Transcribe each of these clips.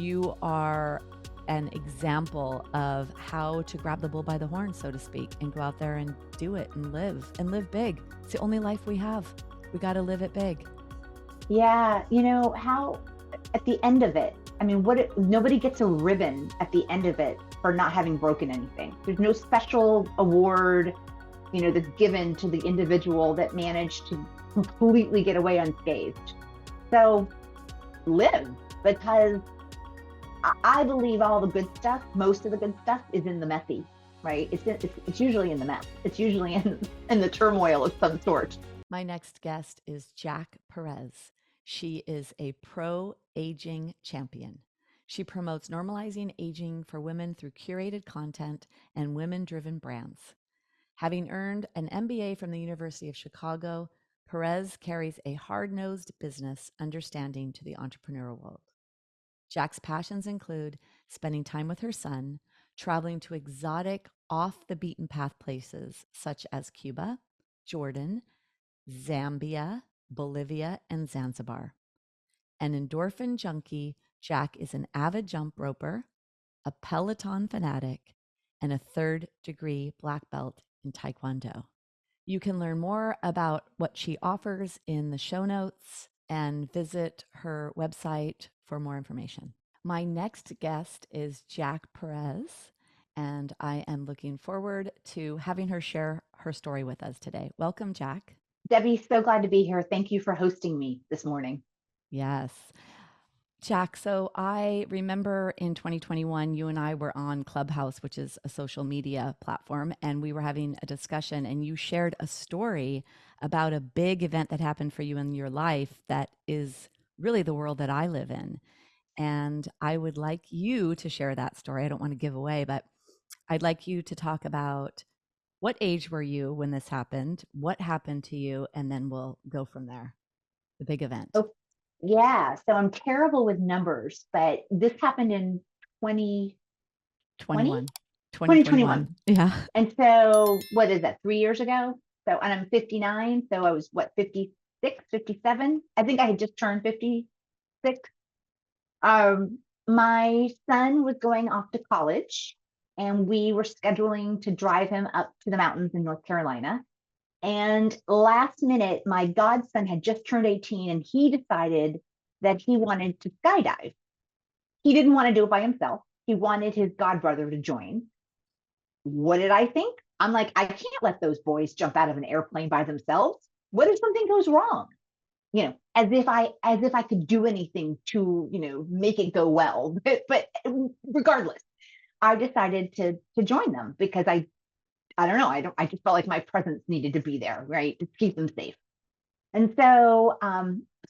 you are an example of how to grab the bull by the horn, so to speak, and go out there and do it and live big. It's the only life we have. We got to live it big. Yeah. How at the end of it, nobody gets a ribbon at the end of it for not having broken anything. There's no special award, that's given to the individual that managed to completely get away unscathed. So live, because I believe all the good stuff, most of the good stuff is in the messy, right? It's usually in the mess. It's usually in the turmoil of some sort. My next guest is Jack Perez. She is a pro aging champion. She promotes normalizing aging for women through curated content and women-driven brands. Having earned an MBA from the University of Chicago, Perez carries a hard-nosed business understanding to the entrepreneurial world. Jack's passions include spending time with her son, traveling to exotic, off-the-beaten-path places such as Cuba, Jordan, Zambia, Bolivia, and Zanzibar. An endorphin junkie, Jack is an avid jump roper, a Peloton fanatic, and a third-degree black belt in Taekwondo. You can learn more about what she offers in the show notes and visit her website for more information. My next guest is Jack Perez, and I am looking forward to having her share her story with us today. Welcome, Jack. Debbie, so glad to be here. Thank you for hosting me this morning. Yes. Jack, so I remember in 2021, you and I were on Clubhouse, which is a social media platform, and we were having a discussion, and you shared a story about a big event that happened for you in your life that is really the world that I live in. And I would like you to share that story. I don't want to give away, but I'd like you to talk about what age were you when this happened, what happened to you, and then we'll go from there. The big event. Oh, yeah. So I'm terrible with numbers, but this happened in 2020, 2021. Yeah. And so what is that, 3 years ago? So, and I'm 59. So I was what, 56, 57? I think I had just turned 56. My son was going off to college, and we were scheduling to drive him up to the mountains in North Carolina. And last minute, my godson had just turned 18, and he decided that he wanted to skydive. He didn't want to do it by himself. He wanted his godbrother to join. What did I think? I'm like, I can't let those boys jump out of an airplane by themselves. What if something goes wrong? As if I could do anything to, make it go well. But regardless, I decided to join them because I don't know, I just felt like my presence needed to be there, right? To keep them safe. And so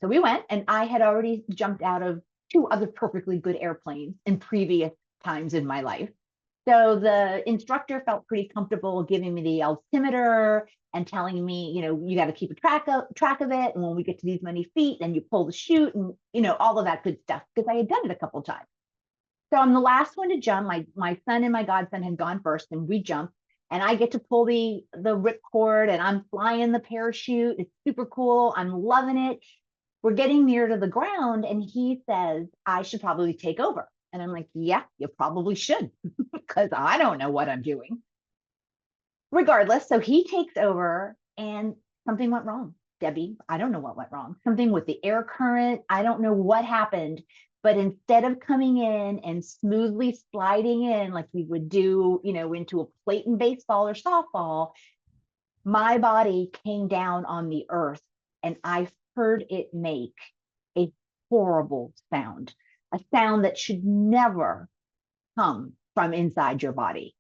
we went, and I had already jumped out of two other perfectly good airplanes in previous times in my life. So the instructor felt pretty comfortable giving me the altimeter and telling me, you got to keep a track of it. And when we get to these many feet, then you pull the chute and, all of that good stuff, because I had done it a couple of times. So I'm the last one to jump. My son and my godson had gone first, and we jumped, and I get to pull the ripcord, and I'm flying the parachute. It's super cool. I'm loving it. We're getting near to the ground, and he says, I should probably take over. And I'm like, yeah, you probably should, because I don't know what I'm doing. Regardless, so he takes over, and something went wrong. Debbie, I don't know what went wrong. Something with the air current. I don't know what happened. But instead of coming in and smoothly sliding in like we would do, into a plate in baseball or softball, my body came down on the earth, and I heard it make a horrible sound, a sound that should never come from inside your body.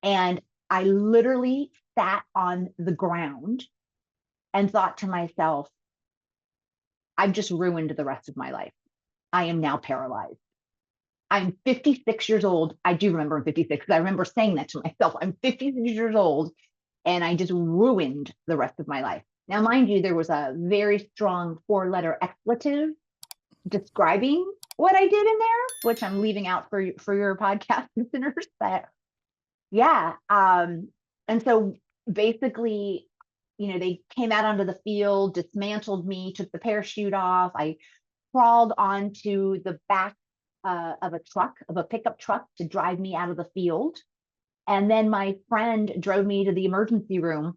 And I literally sat on the ground and thought to myself, I've just ruined the rest of my life. I am now paralyzed. I'm 56 years old. I do remember I'm 56 because I remember saying that to myself. I'm 56 years old, and I just ruined the rest of my life. Now, mind you, there was a very strong 4-letter expletive describing what I did in there, which I'm leaving out for your podcast listeners. But yeah, and so basically, they came out onto the field, dismantled me, took the parachute off. I crawled onto the back of a pickup truck to drive me out of the field. And then my friend drove me to the emergency room,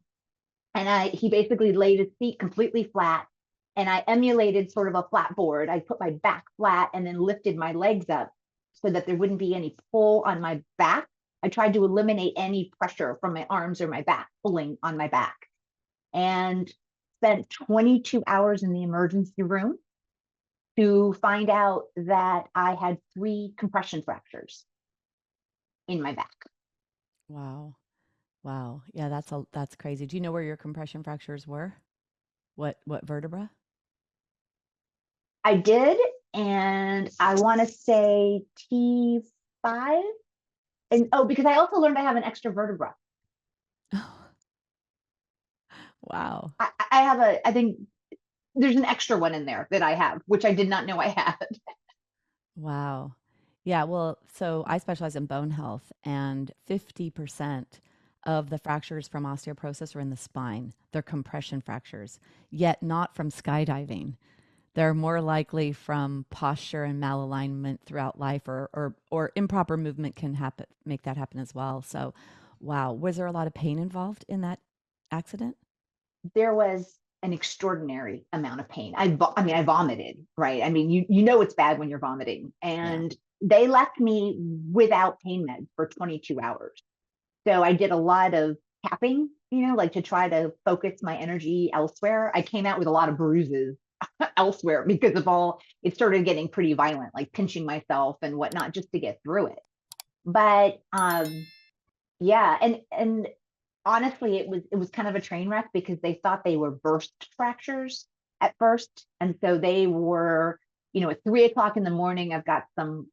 and he basically laid his feet completely flat, and I emulated sort of a flat board. I put my back flat and then lifted my legs up so that there wouldn't be any pull on my back. I tried to eliminate any pressure from my arms or my back pulling on my back, and spent 22 hours in the emergency room to find out that I had 3 compression fractures in my back. Wow. Wow. Yeah, that's crazy. Do you know where your compression fractures were? What vertebra? I did, and I want to say T5. And oh, because I also learned I have an extra vertebra. Wow. I have I think there's an extra one in there that I have, which I did not know I had. Wow. Yeah, well, so I specialize in bone health, and 50% of the fractures from osteoporosis are in the spine. They're compression fractures, yet not from skydiving. They're more likely from posture and malalignment throughout life, or improper movement can happen, make that happen as well. So, wow. Was there a lot of pain involved in that accident? There was an extraordinary amount of pain. I mean, I vomited, right? I mean, you know it's bad when you're vomiting. Yeah. And they left me without pain meds for 22 hours. So I did a lot of tapping, like to try to focus my energy elsewhere. I came out with a lot of bruises elsewhere because of all, it started getting pretty violent, like pinching myself and whatnot just to get through it. But yeah, and honestly, it was kind of a train wreck because they thought they were burst fractures at first, and so they were, at 3 o'clock in the morning. I've got some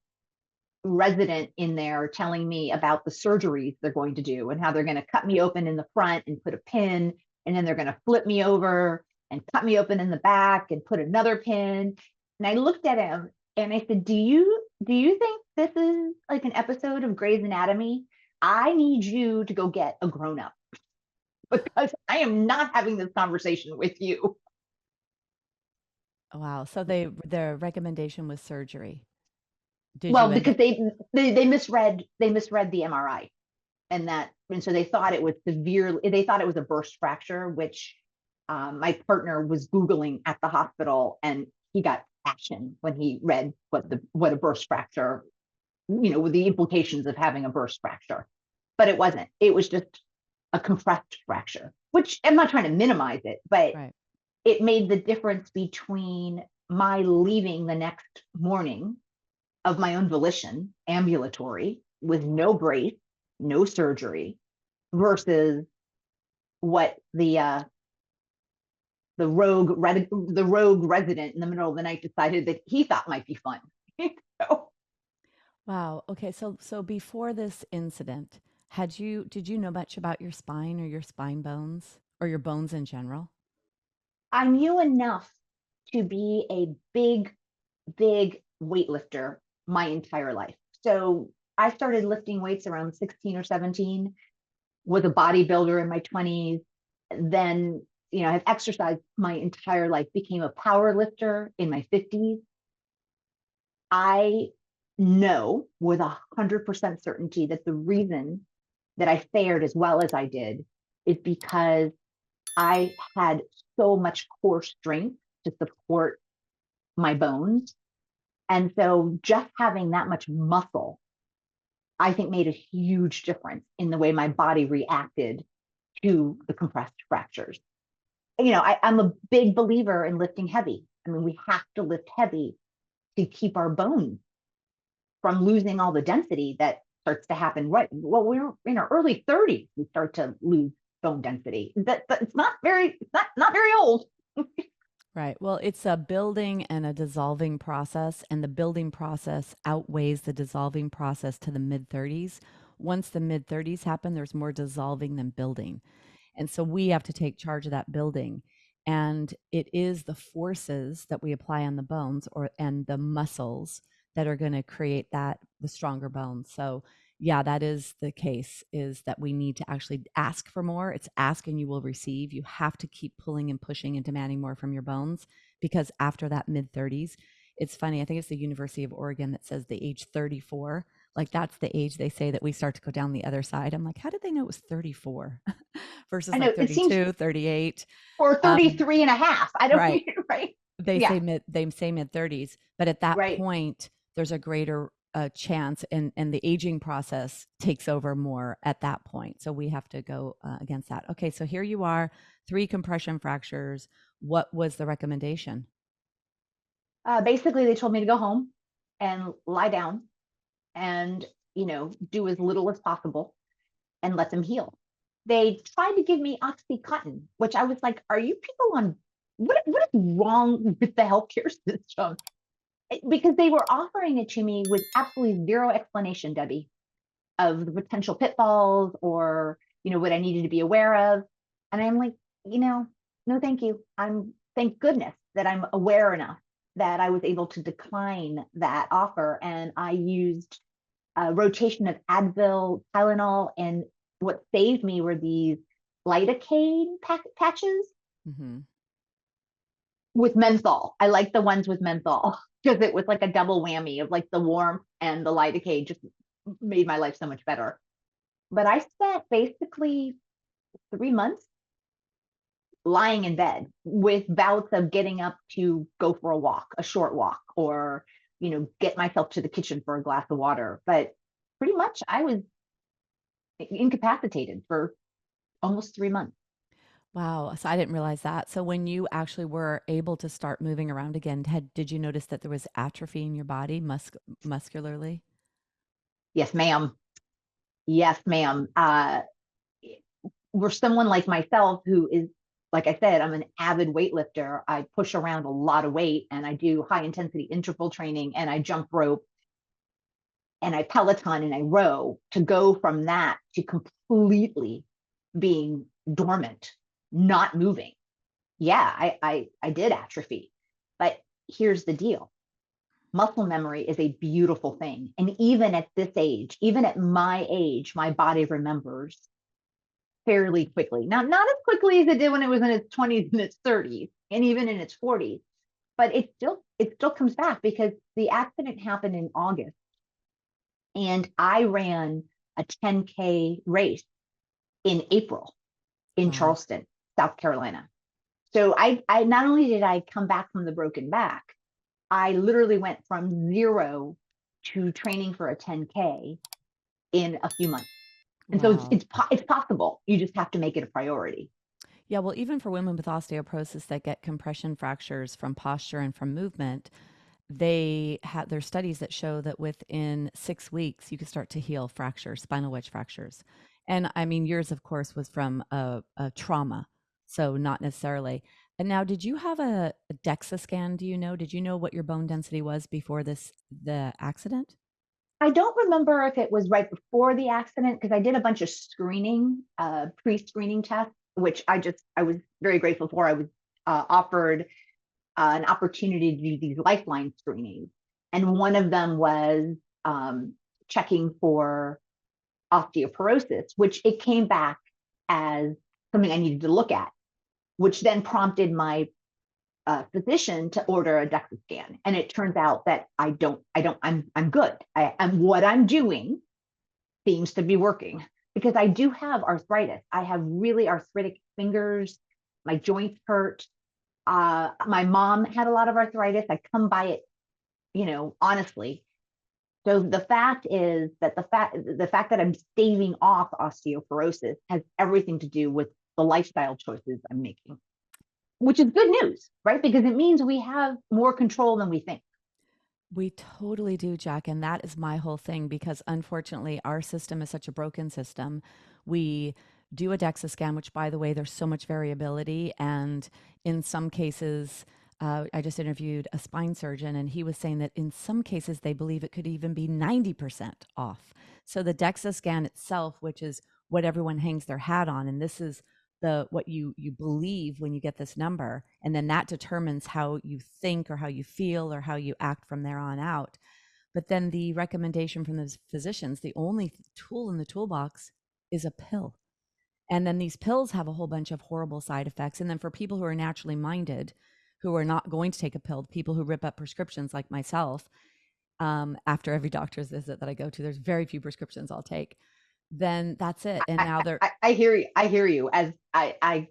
resident in there telling me about the surgeries they're going to do and how they're going to cut me open in the front and put a pin, and then they're going to flip me over and cut me open in the back and put another pin. And I looked at him and I said, do you think this is like an episode of Grey's Anatomy? I need you to go get a grown up because I am not having this conversation with you. Wow. So their recommendation was surgery. Did you Well, end up? because they misread the MRI, and so they thought it was severe. They thought it was a burst fracture, which my partner was Googling at the hospital, and he got passion when he read what a burst fracture, with the implications of having a burst fracture. But it wasn't. It was just a compressed fracture, which I'm not trying to minimize it, but Right. it made the difference between my leaving the next morning of my own volition, ambulatory, with no brace, no surgery, versus what the rogue resident in the middle of the night decided that he thought might be fun. So Wow. Okay. So before this incident, did you know much about your spine or your spine bones or your bones in general? I knew enough to be a big, big weightlifter my entire life. So I started lifting weights around 16 or 17, was a bodybuilder in my 20s. Then, I've exercised my entire life, became a power lifter in my 50s. I know with 100% certainty that the reason that I fared as well as I did is because I had so much core strength to support my bones. And so just having that much muscle, I think made a huge difference in the way my body reacted to the compressed fractures. I'm a big believer in lifting heavy. I mean, we have to lift heavy to keep our bones from losing all the density that starts to happen. Right. Well, we're in our early 30s, we start to lose bone density. But it's not very old. Right. Well, it's a building and a dissolving process, and the building process outweighs the dissolving process to the mid 30s. Once the mid 30s happen, there's more dissolving than building. And so we have to take charge of that building. And it is the forces that we apply on the bones and the muscles that are going to create the stronger bones. So yeah, that is the case, is that we need to actually ask for more. It's ask and you will receive. You have to keep pulling and pushing and demanding more from your bones, because after that mid 30s, it's funny. I think it's the University of Oregon that says the age 34. Like that's the age they say that we start to go down the other side. I'm like, how did they know it was 34 I versus know like it seems, 32, 38? or Um, 33 and a half. I don't, right. right? They Yeah, say mid 30s, but at that right. point, there's a greater chance, and the aging process takes over more at that point. So we have to go against that. Okay, so here you are, 3 compression fractures. What was the recommendation? Basically, they told me to go home and lie down and, do as little as possible and let them heal. They tried to give me Oxycontin, which I was like, are you people on what is wrong with the healthcare system? Because they were offering it to me with absolutely zero explanation, Debbie, of the potential pitfalls or, what I needed to be aware of. And I'm like, no, thank you. Thank goodness that I'm aware enough that I was able to decline that offer. And I used a rotation of Advil, Tylenol, and what saved me were these lidocaine patches Hmm. with menthol. I like the ones with menthol because it was like a double whammy of like the warmth and the lidocaine just made my life so much better. But I spent basically 3 months lying in bed with bouts of getting up to go for a walk, a short walk, or, get myself to the kitchen for a glass of water. But pretty much I was incapacitated for almost 3 months. Wow. So I didn't realize that. So when you actually were able to start moving around again, did you notice that there was atrophy in your body muscularly? Yes, ma'am. Yes, ma'am. For someone like myself who is, like I said, I'm an avid weightlifter. I push around a lot of weight and I do high intensity interval training and I jump rope and I Peloton and I row. To go from that to completely being dormant, not moving. Yeah, I did atrophy. But here's the deal. Muscle memory is a beautiful thing. And even at this age, even at my age, my body remembers fairly quickly. Now, not as quickly as it did when it was in its 20s and its 30s, and even in its 40s, but it still comes back because the accident happened in August, and I ran a 10K race in April in Wow. Charleston, South Carolina. So I not only did I come back from the broken back, I literally went from zero to training for a 10K in a few months. And so it's Wow. it's, it's possible. You just have to make it a priority. Yeah, well, even for women with osteoporosis that get compression fractures from posture and from movement, they have there's studies that show that within 6 weeks you can start to heal fractures, spinal wedge fractures. And I mean, yours, of course, was from a trauma, so not necessarily. And now, did you have a DEXA scan? Do you know? Did you know what your bone density was before the accident? I don't remember if it was right before the accident because I did a bunch of screening, pre-screening tests, which I was very grateful for. I was offered an opportunity to do these lifeline screenings, and one of them was um, checking for osteoporosis, which it came back as something I needed to look at, which then prompted my physician to order a DEXA scan. And it turns out that I'm good. I'm what I'm doing seems to be working because I do have arthritis. I have really arthritic fingers. My joints hurt. My mom had a lot of arthritis. I come by it, honestly. So the fact is that the fact that I'm staving off osteoporosis has everything to do with the lifestyle choices I'm making, which is good news, right? Because it means we have more control than we think. We totally do, Jack. And that is my whole thing because unfortunately, our system is such a broken system. We do a DEXA scan, which, by the way, there's so much variability. And in some cases, I just interviewed a spine surgeon, and he was saying that in some cases, they believe it could even be 90% off. So the DEXA scan itself, which is what everyone hangs their hat on, and this is the what you believe when you get this number, and then that determines how you think or how you feel or how you act from there on out. But then the recommendation from those physicians, the only tool in the toolbox is a pill. And then these pills have a whole bunch of horrible side effects. And then for people who are naturally minded, who are not going to take a pill, people who rip up prescriptions like myself, after every doctor's visit that I go to, there's very few prescriptions I'll take. Then that's it. And now they're, I hear you. I hear you. As I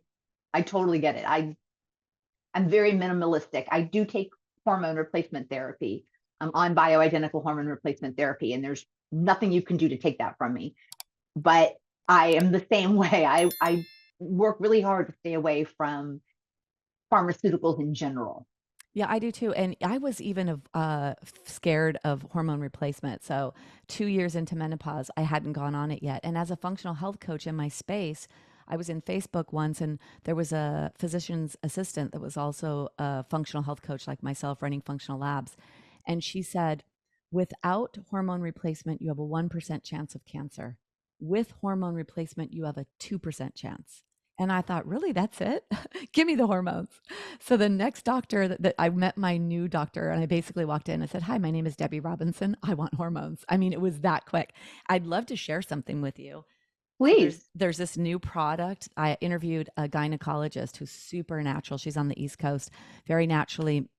totally get it. I'm very minimalistic. I do take hormone replacement therapy. I'm on bioidentical hormone replacement therapy, and there's nothing you can do to take that from me. But I am the same way. I work really hard to stay away from pharmaceuticals in general. yeah, I do too. And I was even scared of hormone replacement. So 2 years into menopause, I hadn't gone on it yet. And as a functional health coach in my space, I was in Facebook once, and there was a physician's assistant that was also a functional health coach like myself running functional labs. And she said, without hormone replacement, you have a 1% chance of cancer. With hormone replacement, you have a 2% chance. And I thought, really, that's it? Give me the hormones. So the next doctor that I met, my new doctor, and I basically walked in and said, hi, my name is Debi Robinson. I want hormones. I mean, it was that quick. I'd love to share something with you. So Please. there's this new product. I interviewed a gynecologist who's super natural. She's on the East Coast, very naturally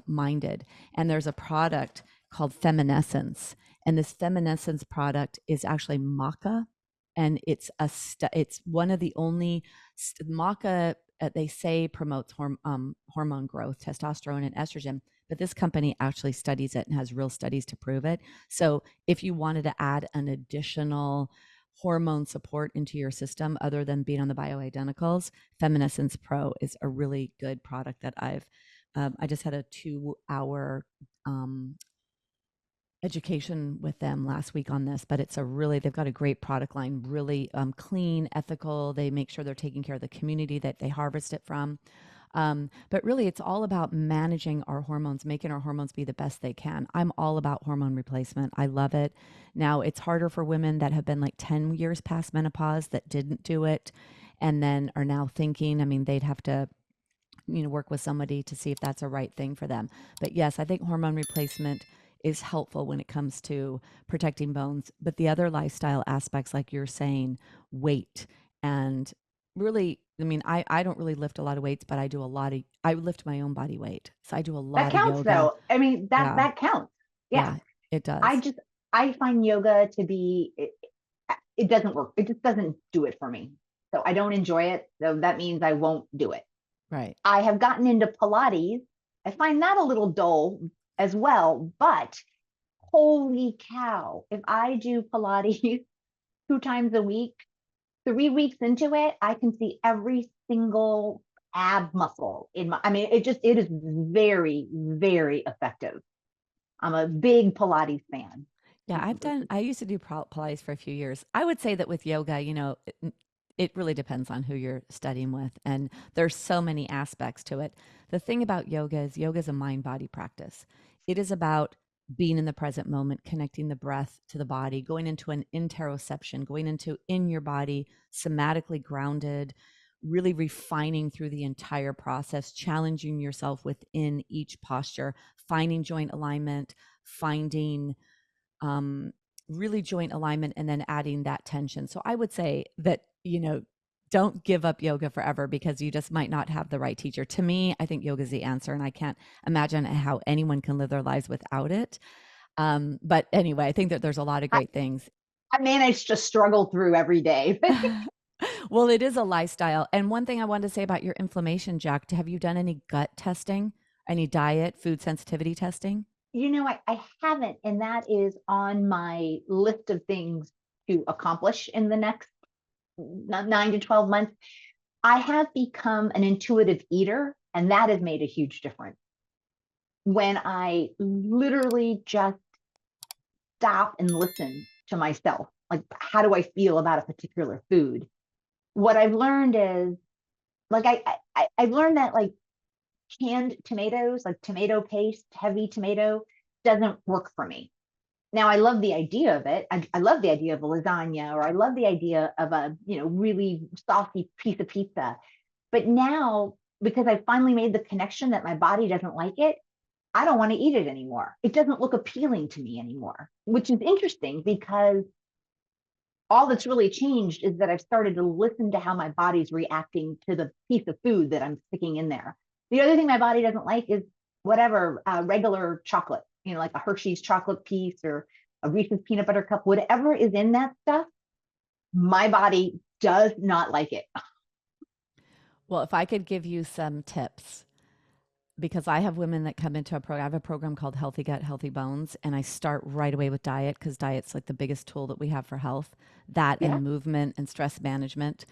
minded. And there's a product called Feminescence. And this Feminescence product is actually maca, and it's one of the only maca, they say promotes hormone growth, testosterone and estrogen, but this company actually studies it and has real studies to prove it. So if you wanted to add an additional hormone support into your system other than being on the bioidenticals, Feminescence Pro is a really good product that I just had a 2-hour education with them last week on this, but they've got a great product line, really clean, ethical. They make sure they're taking care of the community that they harvest it from. But really, it's all about managing our hormones, making our hormones be the best they can. I'm all about hormone replacement. I love it. Now, it's harder for women that have been like 10 years past menopause that didn't do it and then are now thinking, I mean, they'd have to work with somebody to see if that's a right thing for them. But yes, I think hormone replacement is helpful when it comes to protecting bones. But the other lifestyle aspects, like you're saying, weight and really, I mean, I don't really lift a lot of weights, but I lift my own body weight. So I do a That lot of counts yoga. though. I mean, Yeah. that counts. Yeah. Yeah, it I does. just I find yoga to be it doesn't work. It just doesn't do it for me. So I don't enjoy it. So that means I won't do it. Right. I have gotten into Pilates. I find that a little dull as well, but holy cow, if I do Pilates 2 times a week, 3 weeks into it, I can see every single ab muscle in my, I mean, it is very, very effective. I'm a big Pilates fan. Yeah, I used to do Pilates for a few years. I would say that with yoga, it really depends on who you're studying with. And there's so many aspects to it. The thing about yoga is a mind body practice. It is about being in the present moment, connecting the breath to the body, going into an interoception, going into in your body, somatically grounded, really refining through the entire process, challenging yourself within each posture, finding joint alignment, finding really joint alignment, and then adding that tension. So I would say that, don't give up yoga forever because you just might not have the right teacher. To me, I think yoga is the answer, and I can't imagine how anyone can live their lives without it. But anyway, I think that there's a lot of I, great things. I manage to struggle through every day. Well, it is a lifestyle. And one thing I wanted to say about your inflammation, Jack, have you done any gut testing, any diet, food sensitivity testing? I haven't, and that is on my list of things to accomplish in the next 9 to 12 months. I have become an intuitive eater, and that has made a huge difference. When I literally just stop and listen to myself, like, how do I feel about a particular food? What I've learned is, like, I've learned that, like, canned tomatoes, like tomato paste, heavy tomato, doesn't work for me. Now, I love the idea of it. I love the idea of a lasagna, or I love the idea of a, really saucy piece of pizza. But now, because I finally made the connection that my body doesn't like it, I don't want to eat it anymore. It doesn't look appealing to me anymore, which is interesting because all that's really changed is that I've started to listen to how my body's reacting to the piece of food that I'm sticking in there. The other thing my body doesn't like is whatever regular chocolate, like a Hershey's chocolate piece or a Reese's peanut butter cup, whatever is in that stuff. My body does not like it. Well, if I could give you some tips, because I have women that come into a program. I have a program called Healthy Gut, Healthy Bones, and I start right away with diet because diet's like the biggest tool that we have for health, that Yeah. and movement and stress management.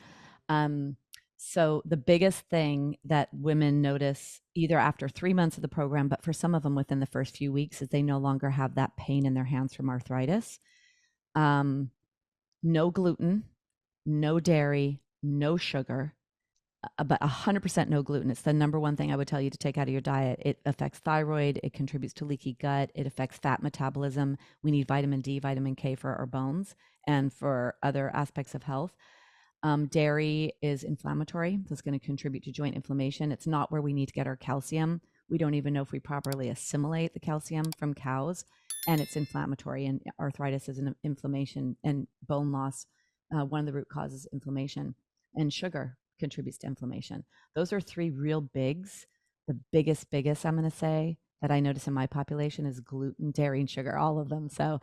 Um, so the biggest thing that women notice either after 3 months of the program, but for some of them within the first few weeks, is they no longer have that pain in their hands from arthritis. Um, no gluten, no dairy, no sugar, but 100% no gluten. It's the number one thing I would tell you to take out of your diet. It affects thyroid. It contributes to leaky gut. It affects fat metabolism. We need vitamin D, vitamin K for our bones and for other aspects of health. Dairy is inflammatory. That's going to contribute to joint inflammation. It's not where we need to get our calcium. We don't even know if we properly assimilate the calcium from cows, and it's inflammatory. And arthritis is an inflammation, and bone loss. One of the root causes inflammation, and sugar contributes to inflammation. Those are three real bigs. The biggest, I'm going to say that I notice in my population is gluten, dairy, and sugar, all of them. So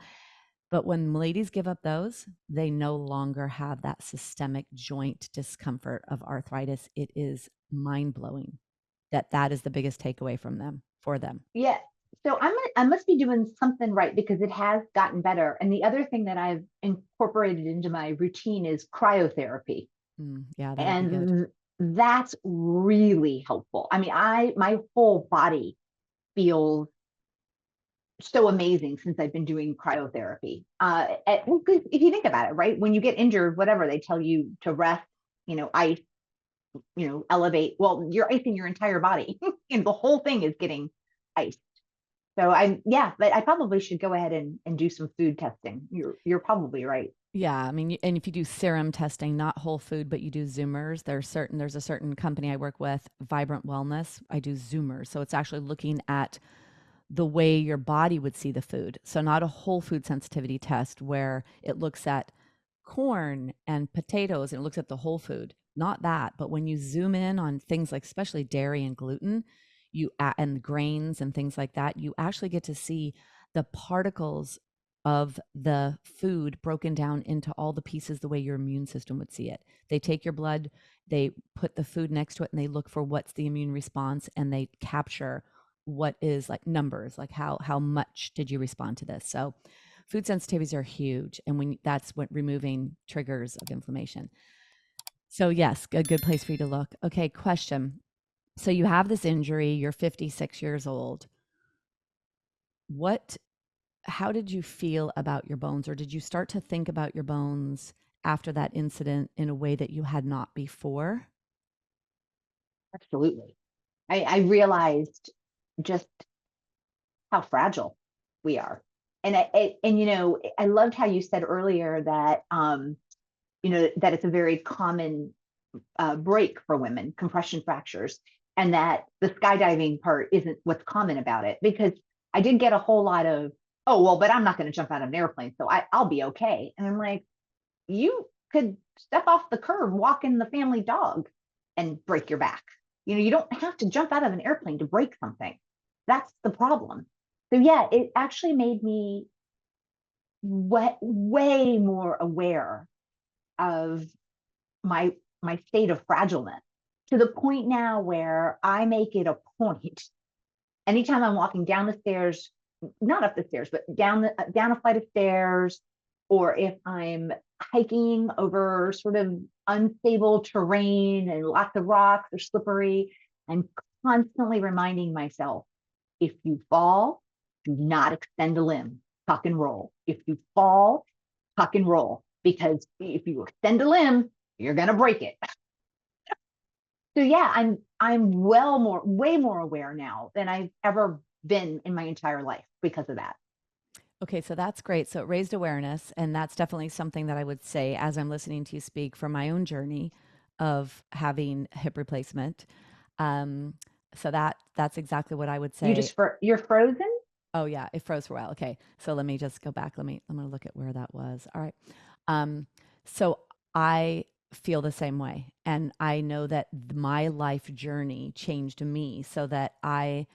but when ladies give up those, they no longer have that systemic joint discomfort of arthritis. It is mind blowing that that is the biggest takeaway from them for them. Yeah. So I must be doing something right because it has gotten better. And the other thing that I've incorporated into my routine is cryotherapy. Yeah, that would be good. And that's really helpful. I mean, my whole body feels so amazing since I've been doing cryotherapy. Well, if you think about it, right? When you get injured, whatever, they tell you to rest, ice, elevate. Well, you're icing your entire body. And the whole thing is getting iced. So yeah, but I probably should go ahead and do some food testing. You're probably right. Yeah, I mean, and if you do serum testing, not whole food, but you do Zoomers, there's a certain company I work with, Vibrant Wellness. I do Zoomers. So it's actually looking at the way your body would see the food. So not a whole food sensitivity test where it looks at corn and potatoes and it looks at the whole food. Not that, but when you zoom in on things like especially dairy and gluten, and grains and things like that, you actually get to see the particles of the food broken down into all the pieces the way your immune system would see it. They take your blood, they put the food next to it, and they look for what's the immune response, and they capture what is like numbers, like how much did you respond to this. So food sensitivities are huge, and when that's what removing triggers of inflammation. So yes, a good place for you to look. Okay, question. So you have this injury, you're 56 years old. What How did you feel about your bones, or did you start to think about your bones after that incident in a way that you had not before? Absolutely. I realized just how fragile we are. I loved how you said earlier that that it's a very common break for women, compression fractures, and that the skydiving part isn't what's common about it. Because I did get a whole lot of, oh, well, but I'm not going to jump out of an airplane, so I'll be okay. And I'm like, you could step off the curb, walk in the family dog, and break your back. You don't have to jump out of an airplane to break something. That's the problem. So yeah, it actually made me way more aware of my state of fragileness, to the point now where I make it a point anytime I'm walking down the stairs, not up the stairs, but down a flight of stairs, or if I'm hiking over sort of unstable terrain and lots of rocks or slippery, I'm constantly reminding myself, if you fall, do not extend a limb, tuck and roll. If you fall, tuck and roll, because if you extend a limb, you're gonna break it. So yeah, I'm way more aware now than I've ever been in my entire life because of that. Okay, so that's great. So it raised awareness, and that's definitely something that I would say as I'm listening to you speak from my own journey of having hip replacement. Um, so that's exactly what I would say. You're frozen. Oh yeah, it froze for a while. Okay, so let me just go back. I'm gonna look at where that was. All right. Um, so I feel the same way. And I know that my life journey changed me so that I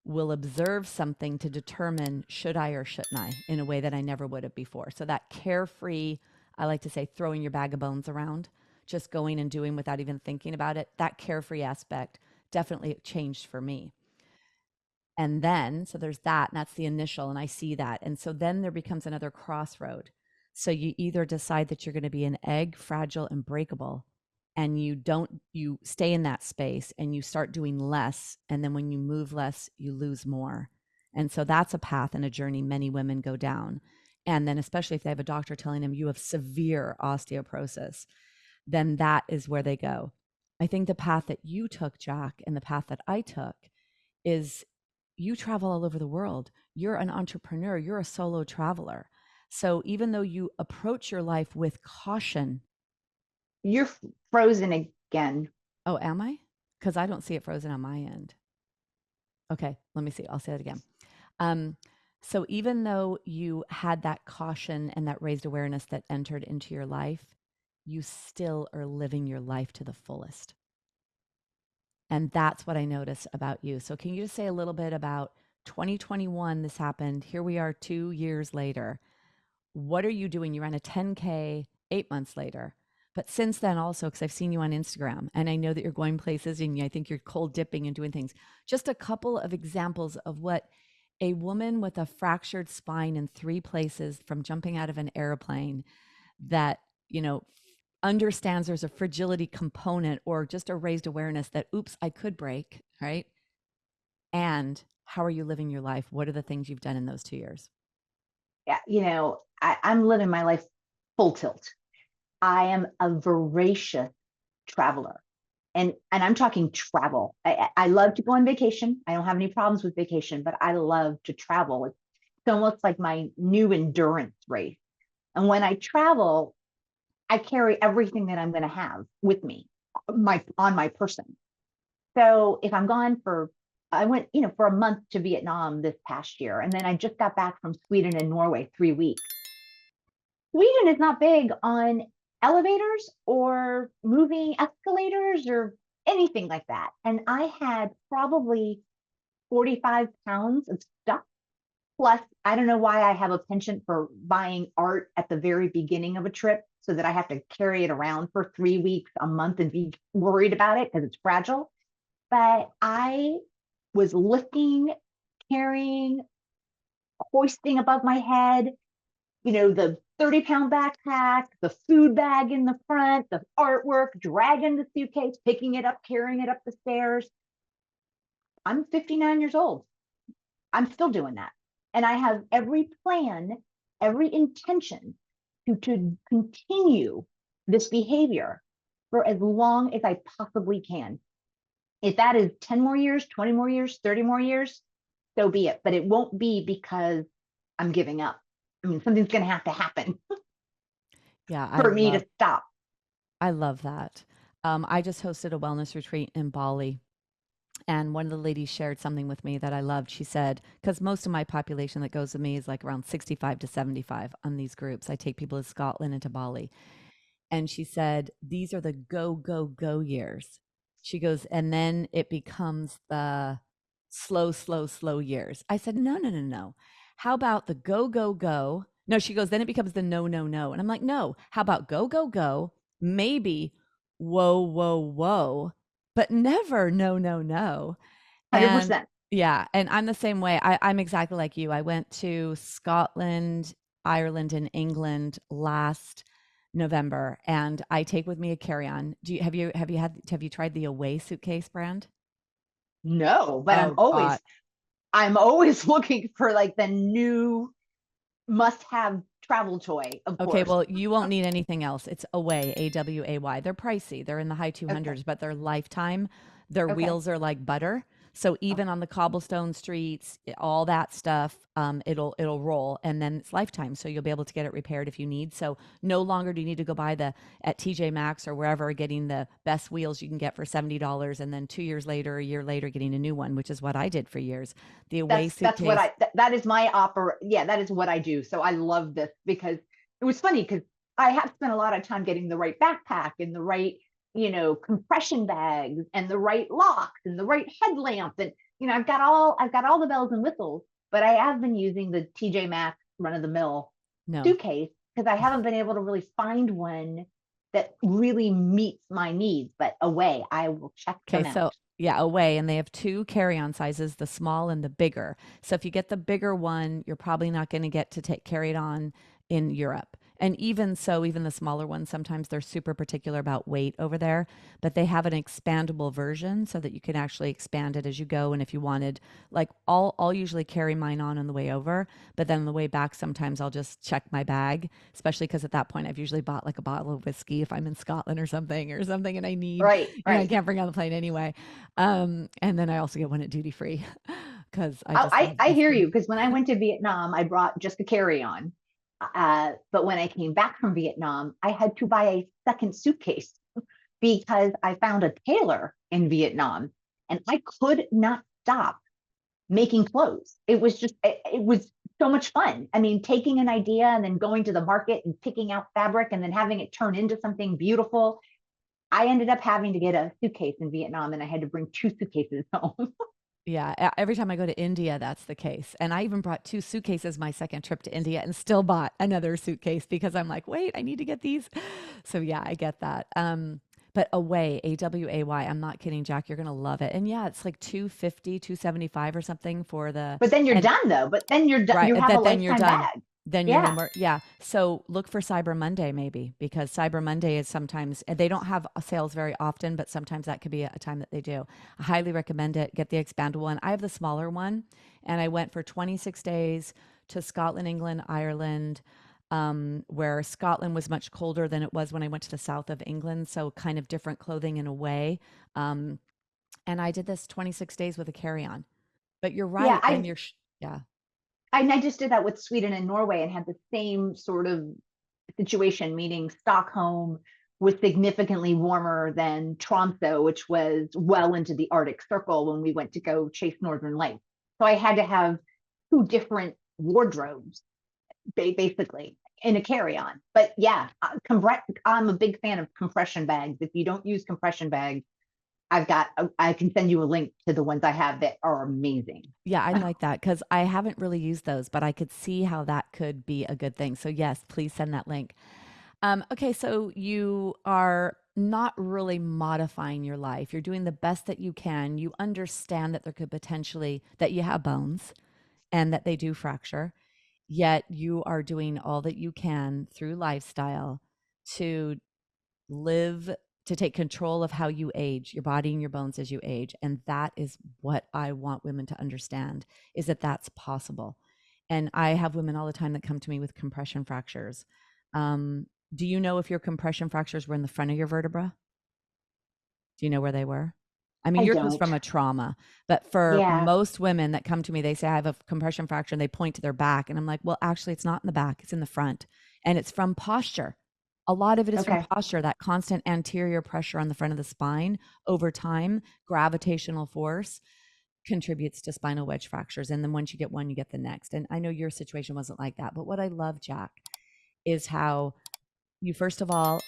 will observe something to determine should I or shouldn't I in a way that I never would have before. So that carefree, I like to say, throwing your bag of bones around, just going and doing without even thinking about it, that carefree aspect definitely changed for me. And then, so there's that, and that's the initial, and I see that. And so then there becomes another crossroad. So you either decide that you're going to be an egg, fragile and breakable, and you stay in that space and you start doing less. And then when you move less, you lose more. And so that's a path and a journey many women go down. And then, especially if they have a doctor telling them you have severe osteoporosis, then that is where they go. I think the path that you took, Jack, and the path that I took is you travel all over the world. You're an entrepreneur, you're a solo traveler. So even though you approach your life with caution. You're frozen again. Oh, am I? Because I don't see it frozen on my end. Okay, let me see. I'll say it again. Um, so even though you had that caution and that raised awareness that entered into your life, you still are living your life to the fullest. And that's what I notice about you. So can you just say a little bit about 2021? This happened. Here we are 2 years later. What are you doing? You ran a 10K 8 months later. But since then, also, because I've seen you on Instagram and I know that you're going places and I think you're cold dipping and doing things, just a couple of examples of what a woman with a fractured spine in 3 places from jumping out of an airplane that, understands there's a fragility component or just a raised awareness that, oops, I could break, right? And how are you living your life? What are the things you've done in those 2 years? Yeah, I'm living my life full tilt. I am a voracious traveler. And I'm talking travel. I love to go on vacation. I don't have any problems with vacation, but I love to travel. It's almost like my new endurance race. And when I travel, I carry everything that I'm going to have with me, on my person. So if I'm gone I went, for a month to Vietnam this past year, and then I just got back from Sweden and Norway 3 weeks. Sweden is not big on elevators or moving escalators or anything like that. And I had probably 45 pounds of stuff. Plus, I don't know why I have a penchant for buying art at the very beginning of a trip so that I have to carry it around for 3 weeks, a month, and be worried about it because it's fragile. But I was lifting, carrying, hoisting above my head, the 30-pound backpack, the food bag in the front, the artwork, dragging the suitcase, picking it up, carrying it up the stairs. I'm 59 years old. I'm still doing that. And I have every plan, every intention to continue this behavior for as long as I possibly can. If that is 10 more years, 20 more years, 30 more years, so be it. But it won't be because I'm giving up. I mean, something's going to have to happen Yeah, for me to stop. I love that. I just hosted a wellness retreat in Bali. And one of the ladies shared something with me that I loved. She said, because most of my population that goes with me is like around 65 to 75 on these groups. I take people to Scotland and to Bali. And she said, these are the go, go, go years. She goes, and then it becomes the slow, slow, slow years. I said, no, no, no, no. How about the go, go, go? No, she goes, then it becomes the no, no, no. And I'm like, no, how about go, go, go? Maybe whoa, whoa, whoa, but never no, no, no. And 100%. yeah, and I'm the same way. I'm exactly like you. I went to Scotland, Ireland, and England last November, and I take with me a carry-on. Have you tried the Away suitcase brand? No, but Oh God. I'm always looking for like the new must-have travel toy, of Okay, course. well, you won't need anything else. It's Away, AWAY. They're pricey. They're in the high Okay. 200s, but they're lifetime. Their Okay. wheels are like butter. So Oh, even on the cobblestone streets, all that stuff, it'll roll, and then it's lifetime. So you'll be able to get it repaired if you need. So no longer do you need to go buy the at TJ Maxx or wherever getting the best wheels you can get for $70, and then 2 years later, a year later, getting a new one, which is what I did for years. The Away that's suitcase. that is my opera. Yeah, that is what I do. So I love this because it was funny because I have spent a lot of time getting the right backpack and the right, compression bags and the right locks and the right headlamp. And, I've got all the bells and whistles, but I have been using the TJ Maxx run of the mill No. suitcase because I haven't been able to really find one that really meets my needs. But Away, I will check Okay, them out. so yeah, Away, and they have two carry-on sizes, the small and the bigger. So if you get the bigger one, you're probably not going to get to take carry it on in Europe. And even so, even the smaller ones, sometimes they're super particular about weight over there, but they have an expandable version so that you can actually expand it as you go. And if you wanted, like I'll usually carry mine on the way over, but then on the way back, sometimes I'll just check my bag, especially because at that point I've usually bought like a bottle of whiskey if I'm in Scotland or something, and I need, Right, I right. can't bring on the plane anyway. And then I also get one at duty free because I Oh, just love I hear you whiskey. because when I went to Vietnam, I brought just a carry on. But when I came back from Vietnam, I had to buy a second suitcase because I found a tailor in Vietnam and I could not stop making clothes. It was so much fun. I mean, taking an idea and then going to the market and picking out fabric and then having it turn into something beautiful. I ended up having to get a suitcase in Vietnam and I had to bring two suitcases home. Yeah, every time I go to India, that's the case. And I even brought two suitcases my second trip to India and still bought another suitcase because I'm like, wait, I need to get these. So yeah, I get that. But Away, AWAY, I'm not kidding, Jack, you're gonna love it. And yeah, it's like 250, 275 or something for the But then you're and done though. But then you're done. right, You have a that then you're lifetime done. bag. Then you're no Yeah. more. Yeah. So look for Cyber Monday maybe because Cyber Monday is sometimes they don't have sales very often, but sometimes that could be a time that they do. I highly recommend it. Get the expandable one. I have the smaller one, and I went for 26 days to Scotland, England, Ireland, where Scotland was much colder than it was when I went to the south of England. So kind of different clothing in a way. Um, and I did this 26 days with a carry on. But you're Yeah. right. Then you're, yeah. I just did that with Sweden and Norway and had the same sort of situation, meaning Stockholm was significantly warmer than Tromsø, which was well into the Arctic Circle when we went to go chase Northern Lights. So I had to have two different wardrobes, basically, in a carry-on. But yeah, I'm a big fan of compression bags. If you don't use compression bags, I can send you a link to the ones I have that are amazing. Yeah, I like that because I haven't really used those, but I could see how that could be a good thing. So, yes, please send that link. Okay, so you are not really modifying your life. You're doing the best that you can. You understand that there could potentially that you have bones and that they do fracture, yet you are doing all that you can through lifestyle to live to take control of how you age, your body and your bones as you age. And that is what I want women to understand is that that's possible. And I have women all the time that come to me with compression fractures. Do you know if your compression fractures were in the front of your vertebra? Do you know where they were? I mean, I yours was don't. from a trauma, but for Yeah. most women that come to me, they say, I have a compression fracture and they point to their back. And I'm like, well, actually, it's not in the back, it's in the front. And it's from posture. A lot of it is from Okay. posture, that constant anterior pressure on the front of the spine over time, gravitational force contributes to spinal wedge fractures. And then once you get one, you get the next. And I know your situation wasn't like that. But what I love, Jack, is how you first of all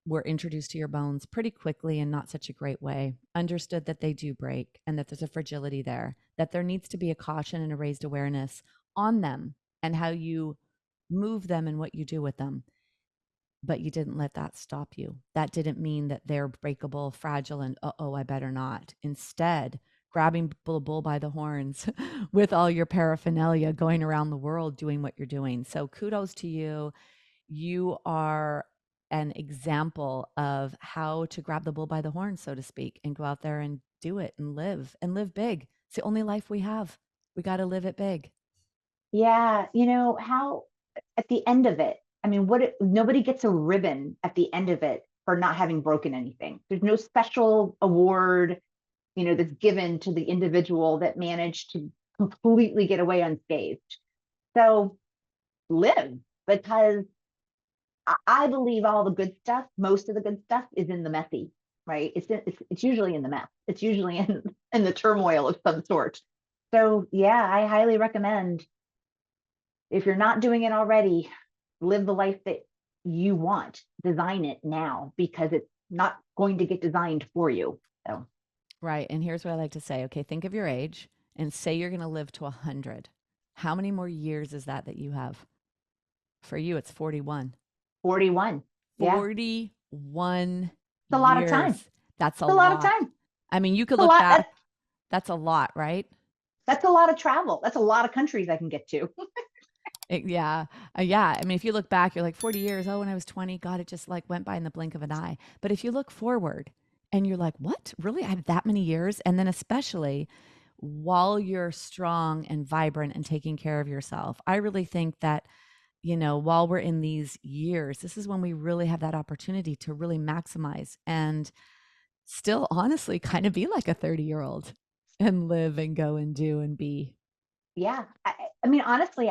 were introduced to your bones pretty quickly in not such a great way, understood that they do break and that there's a fragility there, that there needs to be a caution and a raised awareness on them and how you move them and what you do with them. But you didn't let that stop you. That didn't mean that they're breakable, fragile, and oh, I better not. Instead, grabbing the bull by the horns with all your paraphernalia going around the world doing what you're doing. So kudos to you. You are an example of how to grab the bull by the horn, so to speak, and go out there and do it and live big. It's the only life we have. We got to live it big. Yeah. How at the end of it, I mean, nobody gets a ribbon at the end of it for not having broken anything. There's no special award, that's given to the individual that managed to completely get away unscathed. So live because I believe all the good stuff, most of the good stuff is in the messy, right? It's usually in the mess. It's usually in the turmoil of some sort. So yeah, I highly recommend if you're not doing it already, live the life that you want. Design it now, because it's not going to get designed for you. So Right. And here's what I like to say. Okay, think of your age and say you're going to live to 100. How many more years is that you have? For you, it's 41. 41. Yeah. It's 41 a lot of time. years. That's a It's a lot of lot. time. I mean, you could It's a look lot. back. That's a lot, right? That's a lot of travel. That's a lot of countries I can get to. Yeah. Yeah. I mean, if you look back, you're like 40 years. Oh, when I was 20, God, it just like went by in the blink of an eye. But if you look forward and you're like, what? Really? I have that many years? And then, especially while you're strong and vibrant and taking care of yourself, I really think that, while we're in these years, this is when we really have that opportunity to really maximize and still honestly kind of be like a 30-year-old and live and go and do and be. Yeah. I mean, honestly,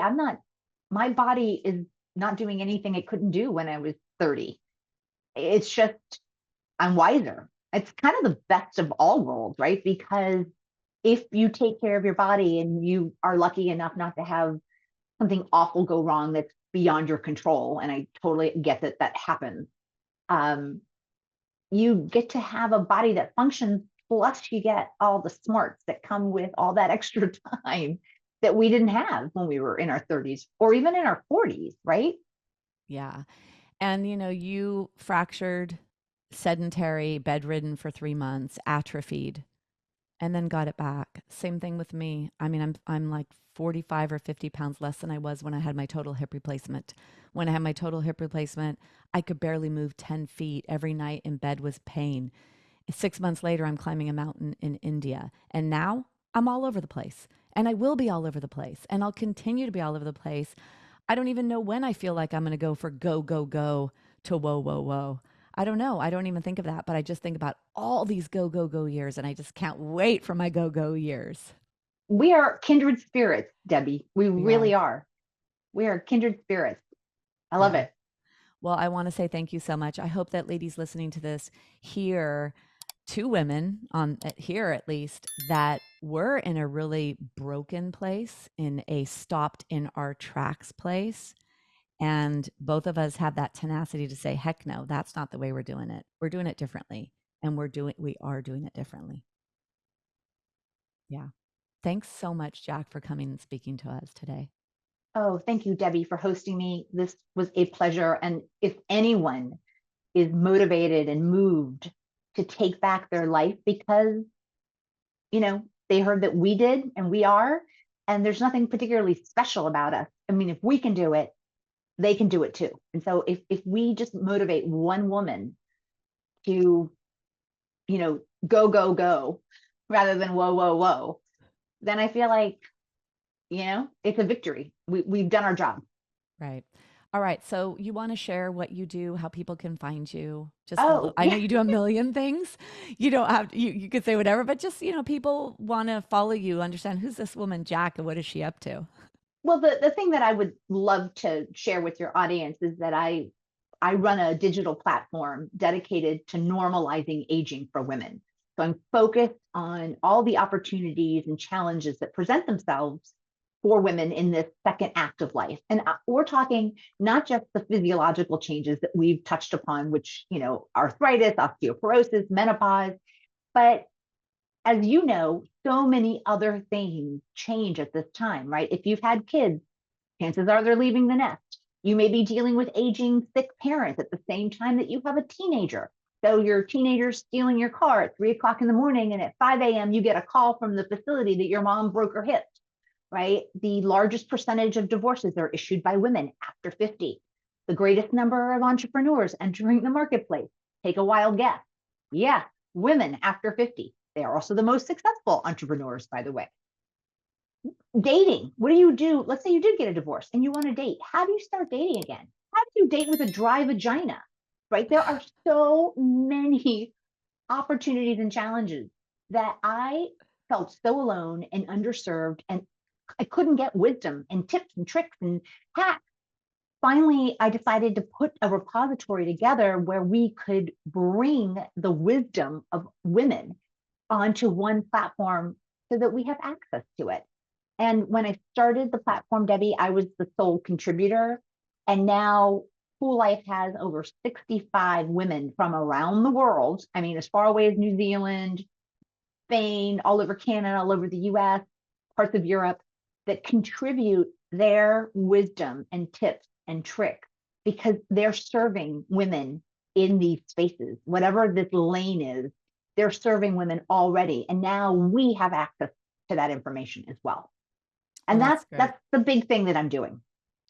my body is not doing anything it couldn't do when I was 30. It's just, I'm wiser. It's kind of the best of all worlds, right? Because if you take care of your body and you are lucky enough not to have something awful go wrong that's beyond your control, and I totally get that that happens, um, you get to have a body that functions, plus you get all the smarts that come with all that extra time that we didn't have when we were in our 30s or even in our 40s, right? Yeah. And you fractured, sedentary, bedridden for 3 months, atrophied, and then got it back. Same thing with me. I mean, I'm like 45 or 50 pounds less than I was when I had my total hip replacement. When I had my total hip replacement, I could barely move 10 feet. Every night in bed was pain. 6 months later, I'm climbing a mountain in India. And now I'm all over the place. And I will be all over the place. And I'll continue to be all over the place. I don't even know when I feel like I'm going to go for go, go, go to whoa, whoa, whoa. I don't know. I don't even think of that, but I just think about all these go, go, go years. And I just can't wait for my go, go years. We are kindred spirits, Debi. We We are. really are. We are kindred spirits. I love Yeah. it. Well, I want to say thank you so much. I hope that ladies listening to this hear two women on here at least that were in a really broken place, in a stopped in our tracks place. And both of us have that tenacity to say, heck no, that's not the way we're doing it. We're doing it differently. And we are doing it differently. Yeah. Thanks so much, Jack, for coming and speaking to us today. Oh, thank you, Debi, for hosting me. This was a pleasure. And if anyone is motivated and moved to take back their life because, they heard that we did and we are, and there's nothing particularly special about us. I mean, if we can do it, they can do it too. And so if we just motivate one woman to, go, go, go, rather than whoa, whoa, whoa, then I feel like, it's a victory. We've done our job. Right. All right. So you want to share what you do, how people can find you? Just a little. Oh, I know yeah. you do a million things. You don't have you could say whatever, but just, people want to follow you, understand who's this woman, Jack, and what is she up to? Well, the thing that I would love to share with your audience is that I run a digital platform dedicated to normalizing aging for women. So I'm focused on all the opportunities and challenges that present themselves for women in this second act of life. And we're talking not just the physiological changes that we've touched upon, which, arthritis, osteoporosis, menopause, but as you know, so many other things change at this time, right? If you've had kids, chances are they're leaving the nest. You may be dealing with aging sick parents at the same time that you have a teenager. So your teenager's stealing your car at 3 o'clock in the morning, and at 5 a.m., you get a call from the facility that your mom broke her hip, right? The largest percentage of divorces are issued by women after 50. The greatest number of entrepreneurs entering the marketplace. Take a wild guess. Yeah, women after 50. They are also the most successful entrepreneurs, by the way. Dating. What do you do? Let's say you did get a divorce and you want to date. How do you start dating again? How do you date with a dry vagina? Right? There are so many opportunities and challenges that I felt so alone and underserved, and I couldn't get wisdom and tips and tricks and hacks. Finally, I decided to put a repository together where we could bring the wisdom of women onto one platform so that we have access to it. And when I started the platform, Debi, I was the sole contributor. And now Kuel Life has over 65 women from around the world. I mean, as far away as New Zealand, Spain, all over Canada, all over the US, parts of Europe, that contribute their wisdom and tips and tricks because they're serving women in these spaces. Whatever this lane is, they're serving women already. And now we have access to that information as well. And Well, that's the big thing that I'm doing.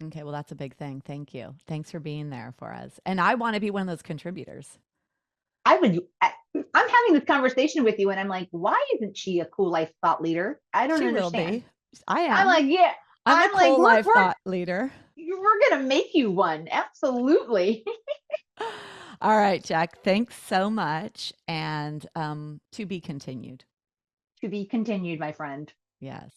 Okay, well, that's a big thing. Thank you. Thanks for being there for us. And I want to be one of those contributors. I'm having this conversation with you and I'm like, why isn't she a Kuel Life thought leader? I don't She will understand. be. I am. I'm like, yeah. I'm a Kuel Life thought leader. We're going to make you one. Absolutely. All right, Jack. Thanks so much. And to be continued. To be continued, my friend. Yes.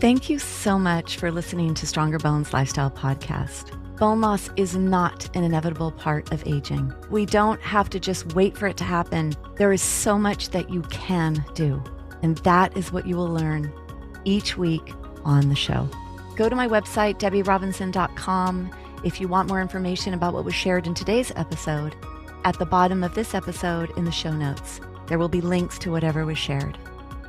Thank you so much for listening to Stronger Bones Lifestyle Podcast. Bone loss is not an inevitable part of aging. We don't have to just wait for it to happen. There is so much that you can do. And that is what you will learn each week on the show. Go to my website, debirobinson.com, if you want more information about what was shared in today's episode. At the bottom of this episode in the show notes, there will be links to whatever was shared.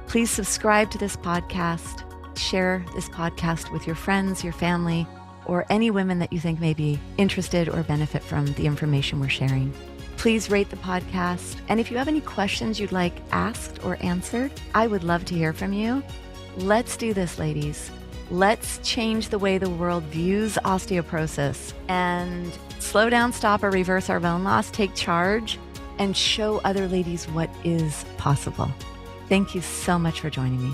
Please subscribe to this podcast. Share this podcast with your friends, your family, or any women that you think may be interested or benefit from the information we're sharing. Please rate the podcast. And if you have any questions you'd like asked or answered, I would love to hear from you. Let's do this, ladies. Let's change the way the world views osteoporosis and slow down, stop, or reverse our bone loss, take charge, and show other ladies what is possible. Thank you so much for joining me.